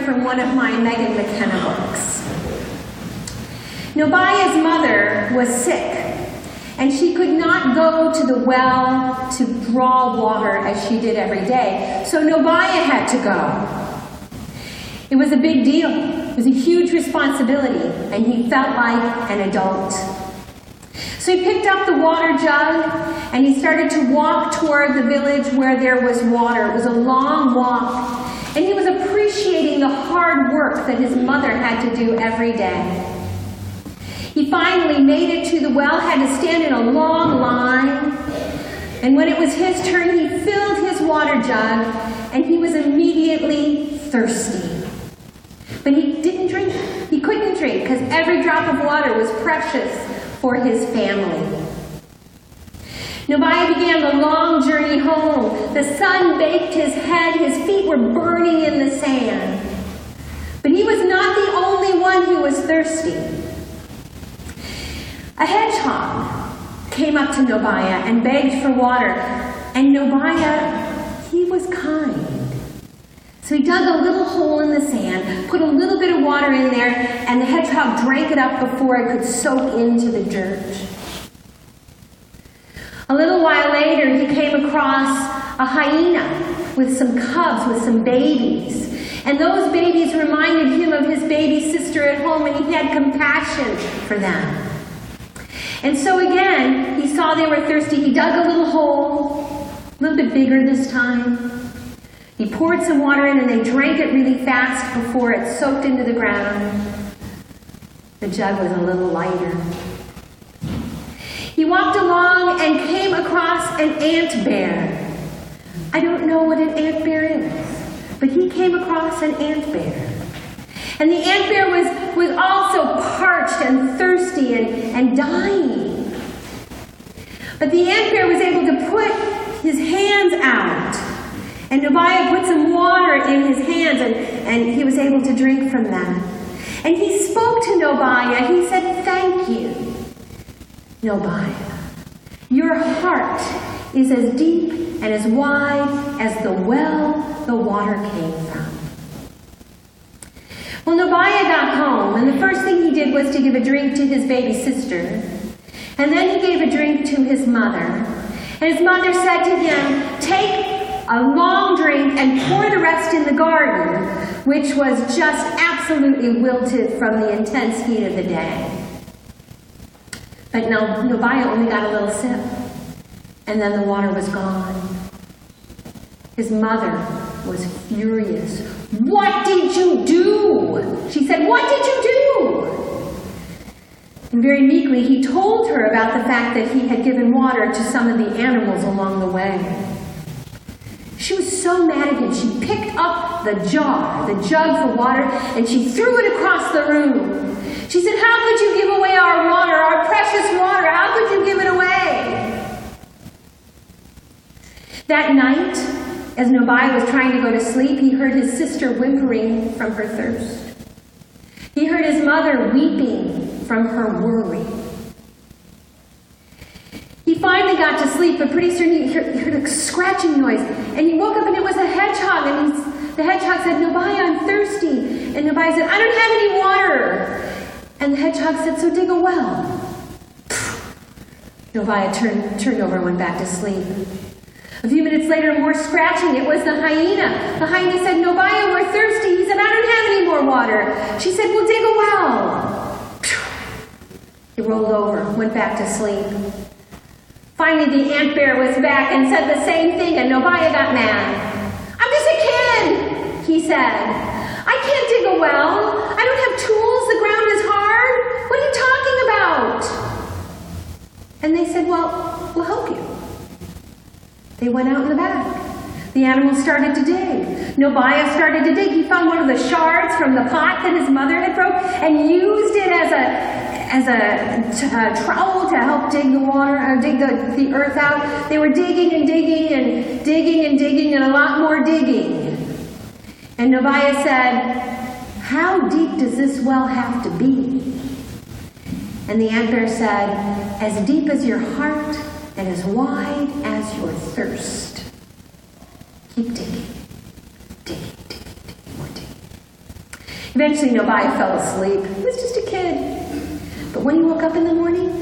from one of my Megan McKenna books. Nobiah's mother was sick, and she could not go to the well to draw water as she did every day, so Nobiah had to go. It was a big deal. It was a huge responsibility, and he felt like an adult. So he picked up the water jug, and he started to walk toward the village where there was water. It was a long walk, and he was appreciating the hard work that his mother had to do every day. He finally made it to the well, had to stand in a long line, and when it was his turn, he filled his water jug, and he was immediately thirsty. But he didn't drink. He couldn't drink, because every drop of water was precious for his family. Nobiah began the long journey home. The sun baked his head. His feet were burning in the sand. But he was not the only one who was thirsty. A hedgehog came up to Nobiah and begged for water. And Nobiah, he was kind. So he dug a little hole in the sand, put a little bit of water in there, and the hedgehog drank it up before it could soak into the dirt. A little while later, he came across a hyena with some cubs, with some babies. And those babies reminded him of his baby sister at home, and he had compassion for them. And so again, he saw they were thirsty. He dug a little hole, a little bit bigger this time. He poured some water in, and they drank it really fast before it soaked into the ground. The jug was a little lighter. He walked along and came across an ant bear. I don't know what an ant bear is, but he came across an ant bear. And the ant bear was also parched and thirsty and dying. But the ant bear was able to put his hands out. And Nobiah put some water in his hands, and he was able to drink from that. And he spoke to Nobiah. He said, "Thank you, Nobiah. Your heart is as deep and as wide as the well the water came from." Well, Nobiah got home, and the first thing he did was to give a drink to his baby sister. And then he gave a drink to his mother. And his mother said to him, "Take a long drink and pour the rest in the garden," which was just absolutely wilted from the intense heat of the day. But Nobiah only got a little sip, and then the water was gone. His mother was furious. "What did you do?" She said, "What did you do?" And very meekly, he told her about the fact that he had given water to some of the animals along the way. She was so mad at him, she picked up the jug for water, and she threw it across the room. She said, "How could you give away our water, our precious water? How could you give it away?" That night, as Nobiah was trying to go to sleep, he heard his sister whimpering from her thirst. He heard his mother weeping from her worry. He finally got to sleep, but pretty soon he heard a scratching noise, and he woke up, and it was a hedgehog, and the hedgehog said, "Nobiah, I'm thirsty." And Nobiah said, "I don't have any water." And the hedgehog said, "So dig a well." Nobiah turned over and went back to sleep. A few minutes later, more scratching. It was the hyena. The hyena said, "Nobiah, we're thirsty." He said, "I don't have any more water." She said, "Well, dig a well." He rolled over, went back to sleep. Finally, the ant bear was back and said the same thing, and Nobiah got mad. "I'm just a kid," he said. "I can't dig a well. I don't have tools. The ground is hard. What are you talking about?" And they said, "Well, we'll help you." They went out in the back. The animals started to dig. Nobiah started to dig. He found one of the shards from the pot that his mother had broke and used it as a trowel to help dig the water, dig the earth out. They were digging and digging and digging and digging and a lot more digging. And Nobiah said, "How deep does this well have to be?" And the ant bear said, "As deep as your heart and as wide as your thirst." Keep digging, digging, digging, digging, more digging. Eventually, Nobiah fell asleep. He was just a kid. But when he woke up in the morning,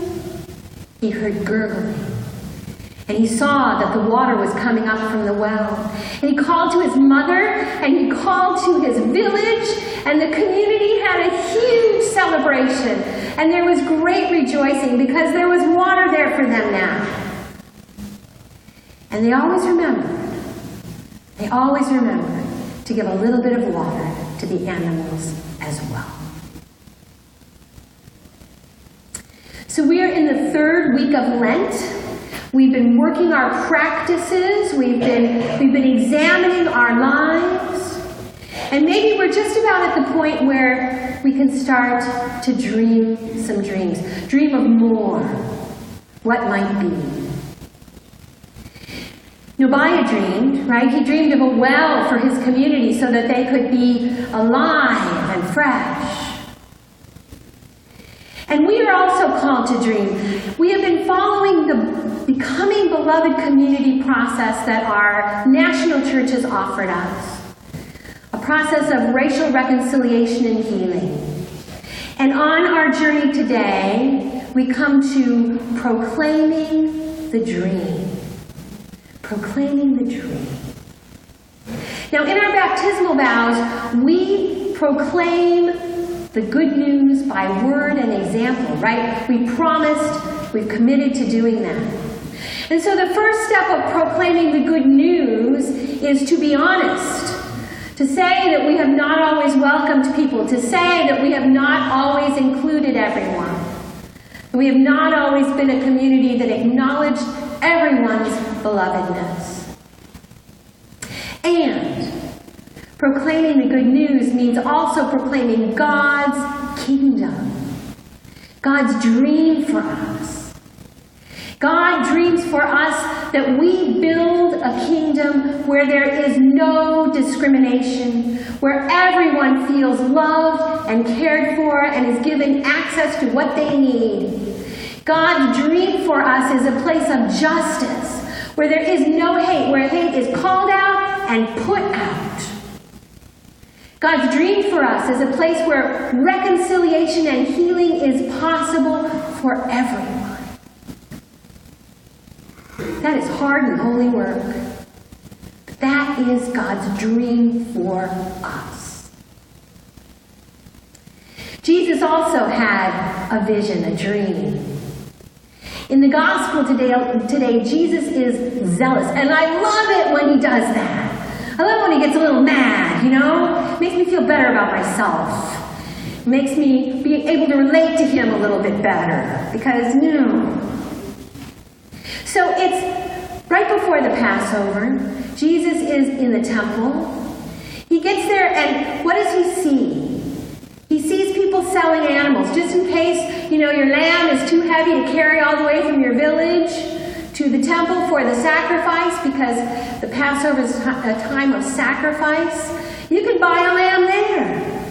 he heard gurgling. And he saw that the water was coming up from the well. And he called to his mother, and he called to his village, and the community had a huge celebration. And there was great rejoicing because there was water there for them now. And they always remembered to give a little bit of water to the animals as well. So we are in the third week of Lent. We've been working our practices. We've been examining our lives. And maybe we're just about at the point where we can start to dream some dreams. Dream of more. What might be. Nobiah dreamed, right? He dreamed of a well for his community so that they could be alive and fresh. And we are also called to dream. We have been following the Becoming Beloved community process that our national churches offered us. A process of racial reconciliation and healing. And on our journey today, we come to proclaiming the dream. Proclaiming the dream. Now, in our baptismal vows, we proclaim the good news by word and example, right? We promised, we've committed to doing that. And so the first step of proclaiming the good news is to be honest. To say that we have not always welcomed people. To say that we have not always included everyone. That we have not always been a community that acknowledged everyone's belovedness. And proclaiming the good news means also proclaiming God's kingdom. God's dream for us. God dreams for us that we build a kingdom where there is no discrimination, where everyone feels loved and cared for and is given access to what they need. God's dream for us is a place of justice, where there is no hate, where hate is called out and put out. God's dream for us is a place where reconciliation and healing is possible for everyone. That is hard and holy work. But that is God's dream for us. Jesus also had a vision, a dream. In the gospel today, Jesus is zealous. And I love it when he does that. I love when he gets a little mad, you know? It makes me feel better about myself. It makes me be able to relate to him a little bit better. Because, So it's right before the Passover. Jesus is in the temple. He gets there, and what does he see? He sees people selling animals, just in case, your lamb is too heavy to carry all the way from your village to the temple for the sacrifice, because the Passover is a time of sacrifice. You can buy a lamb there.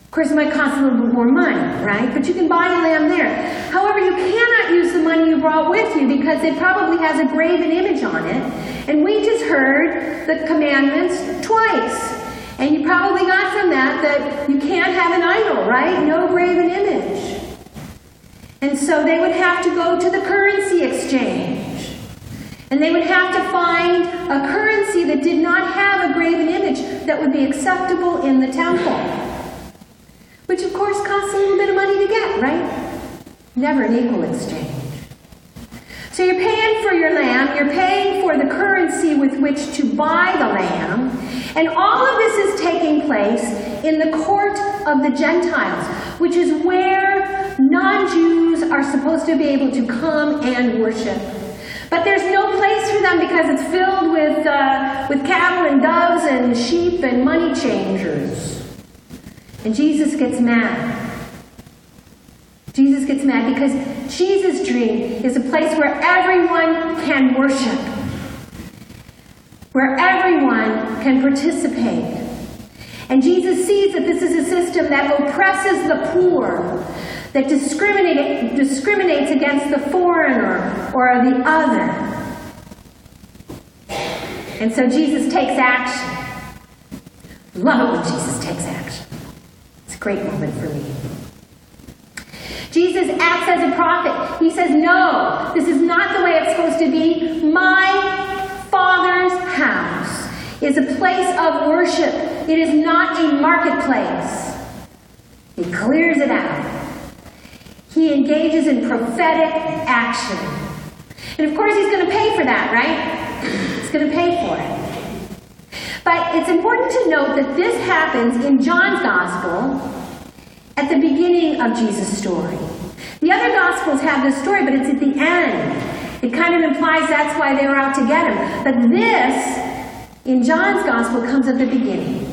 Of course, it might cost a little bit more money, right? But you can buy a lamb there. However, you cannot use the money you brought with you because it probably has a graven image on it. And we just heard the commandments twice. And you probably got from that you can't have an idol, right? No graven image. And so they would have to go to the currency exchange. And they would have to find a currency that did not have a graven image that would be acceptable in the temple. Which, of course, costs a little bit of money to get, right? Never an equal exchange. So you're paying for your lamb, you're paying for the currency with which to buy the lamb, and all of this is taking place in the court of the Gentiles, which is where non-Jews are supposed to be able to come and worship. But there's no place for them because it's filled with cattle and doves and sheep and money changers. And Jesus gets mad. Jesus gets mad because Jesus' dream is a place where everyone can worship, where everyone can participate. And Jesus sees that this is a system that oppresses the poor, that discriminates against the foreigner or the other. And so Jesus takes action. Love it when Jesus takes action. Great moment for me. Jesus acts as a prophet. He says, no, this is not the way it's supposed to be. My Father's house is a place of worship. It is not a marketplace. He clears it out. He engages in prophetic action. And of course, he's going to pay for that, right? He's going to pay for it. But it's important to note that this happens in John's Gospel at the beginning of Jesus' story. The other Gospels have this story, but it's at the end. It kind of implies that's why they were out to get him. But this, in John's Gospel, comes at the beginning.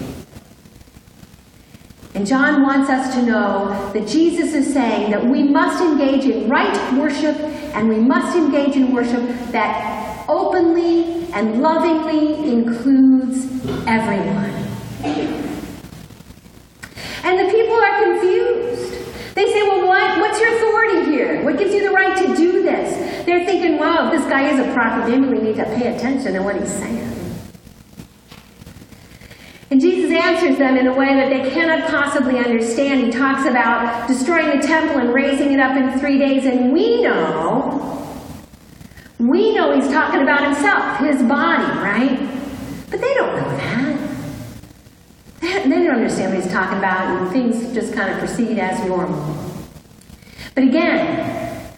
And John wants us to know that Jesus is saying that we must engage in right worship, and we must engage in worship that openly and lovingly includes everyone. And the people are confused. They say, well, what's your authority here? What gives you the right to do this? They're thinking, wow, if this guy is a prophet, maybe we need to pay attention to what he's saying. And Jesus answers them in a way that they cannot possibly understand. He talks about destroying the temple and raising it up in 3 days. And we know he's talking about himself, his body, right? But they don't know that. They don't understand what he's talking about, and things just kind of proceed as normal. But again,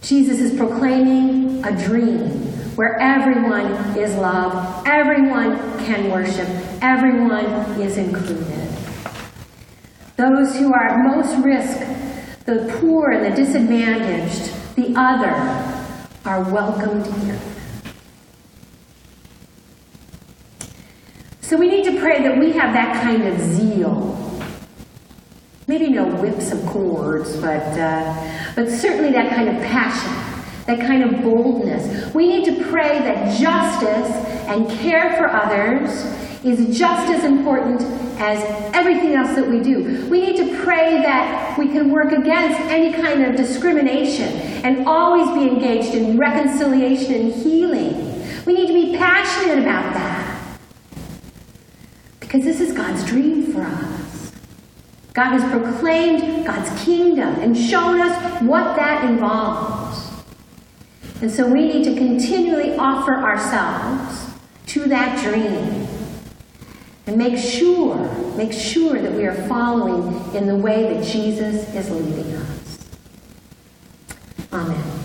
Jesus is proclaiming a dream where everyone is loved, everyone can worship, everyone is included. Those who are at most risk, the poor and the disadvantaged, the other, are welcomed in. So we need to pray that we have that kind of zeal. Maybe no whips of cords, but certainly that kind of passion, that kind of boldness. We need to pray that justice and care for others is just as important as everything else that we do. We need to pray that we can work against any kind of discrimination and always be engaged in reconciliation and healing. We need to be passionate about that. Because this is God's dream for us. God has proclaimed God's kingdom and shown us what that involves. And so we need to continually offer ourselves to that dream and make sure that we are following in the way that Jesus is leading us. Amen.